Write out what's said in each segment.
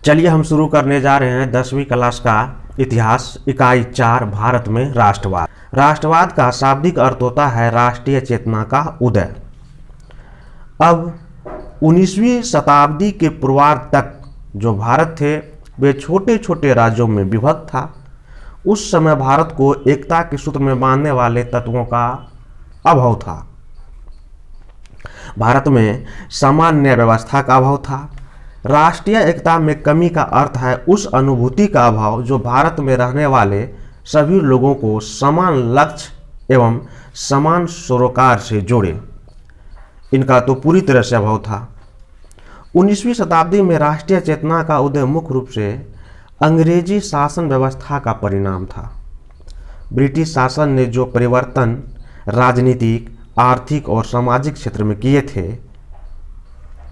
चलिए हम शुरू करने जा रहे हैं 10वीं क्लास का इतिहास, इकाई 4, भारत में राष्ट्रवाद। राष्ट्रवाद का शाब्दिक अर्थ होता है राष्ट्रीय चेतना का उदय। अब 19वीं शताब्दी के पूर्वार्ध तक जो भारत थे वे छोटे छोटे राज्यों में विभक्त था। उस समय भारत को एकता के सूत्र में बांधने वाले तत्वों का अभाव था। भारत में सामान्य व्यवस्था का अभाव था। राष्ट्रीय एकता में कमी का अर्थ है उस अनुभूति का अभाव जो भारत में रहने वाले सभी लोगों को समान लक्ष्य एवं समान सरोकार से जोड़े। इनका तो पूरी तरह से अभाव था। 19वीं शताब्दी में राष्ट्रीय चेतना का उदय मुख्य रूप से अंग्रेजी शासन व्यवस्था का परिणाम था। ब्रिटिश शासन ने जो परिवर्तन राजनीतिक, आर्थिक और सामाजिक क्षेत्र में किए थे,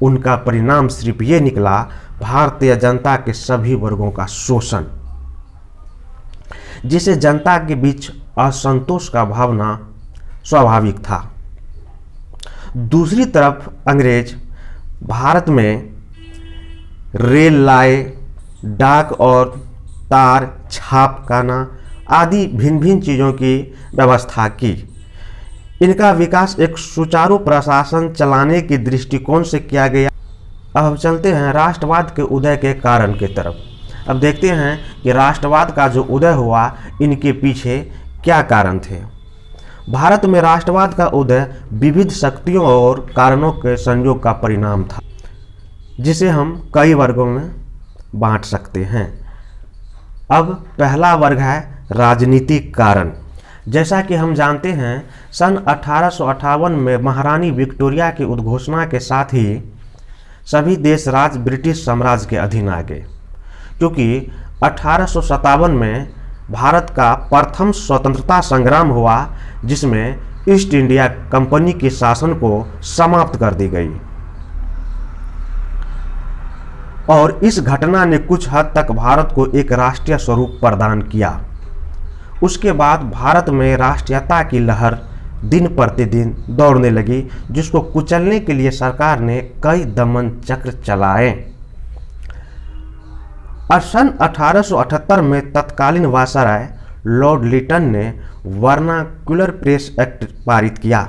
उनका परिणाम सिर्फ ये निकला भारतीय जनता के सभी वर्गों का शोषण, जिसे जनता के बीच असंतोष का भावना स्वाभाविक था। दूसरी तरफ अंग्रेज भारत में रेल लाए, डाक और तार छापखाना आदि भिन्न भिन्न चीज़ों की व्यवस्था की। इनका विकास एक सुचारू प्रशासन चलाने के दृष्टिकोण से किया गया। अब हम चलते हैं राष्ट्रवाद के उदय के कारण की तरफ। अब देखते हैं कि राष्ट्रवाद का जो उदय हुआ, इनके पीछे क्या कारण थे। भारत में राष्ट्रवाद का उदय विविध शक्तियों और कारणों के संयोग का परिणाम था, जिसे हम कई वर्गों में बांट सकते हैं। अब पहला वर्ग है राजनीतिक कारण। जैसा कि हम जानते हैं, सन 1858 में महारानी विक्टोरिया की उद्घोषणा के साथ ही सभी देश राज्य ब्रिटिश साम्राज्य के अधीन आ गए, क्योंकि 1857 में भारत का प्रथम स्वतंत्रता संग्राम हुआ, जिसमें ईस्ट इंडिया कंपनी के शासन को समाप्त कर दी गई। और इस घटना ने कुछ हद तक भारत को एक राष्ट्रीय स्वरूप प्रदान किया। उसके बाद भारत में राष्ट्रीयता की लहर दिन प्रतिदिन दौड़ने लगी, जिसको कुचलने के लिए सरकार ने कई दमन चक्र चलाए। और सन 1878 में तत्कालीन वायसराय लॉर्ड लिटन ने वर्नाक्युलर प्रेस एक्ट पारित किया।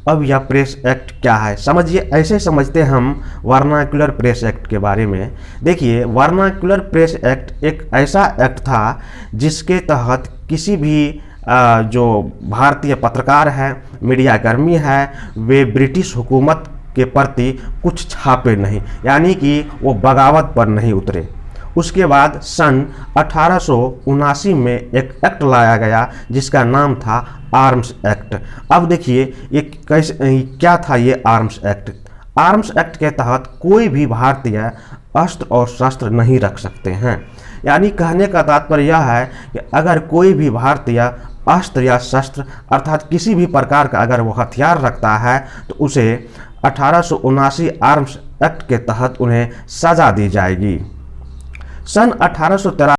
अब यह प्रेस एक्ट क्या है समझिए। ऐसे समझते हम वर्नाक्युलर प्रेस एक्ट के बारे में। देखिए, वर्नाक्युलर प्रेस एक्ट एक ऐसा एक्ट था जिसके तहत किसी भी जो भारतीय पत्रकार हैं, मीडियाकर्मी हैं, वे ब्रिटिश हुकूमत के प्रति कुछ छापे नहीं, यानी कि वो बगावत पर नहीं उतरे। उसके बाद सन 1879 में एक एक्ट लाया गया जिसका नाम था आर्म्स एक्ट। अब देखिए ये कैसे क्या था ये आर्म्स एक्ट। आर्म्स एक्ट के तहत कोई भी भारतीय अस्त्र और शस्त्र नहीं रख सकते हैं। यानी कहने का तात्पर्य यह है कि अगर कोई भी भारतीय अस्त्र या शस्त्र अर्थात किसी भी प्रकार का अगर वो हथियार रखता है तो उसे 1879 आर्म्स एक्ट के तहत उन्हें सजा दी जाएगी। सन 1883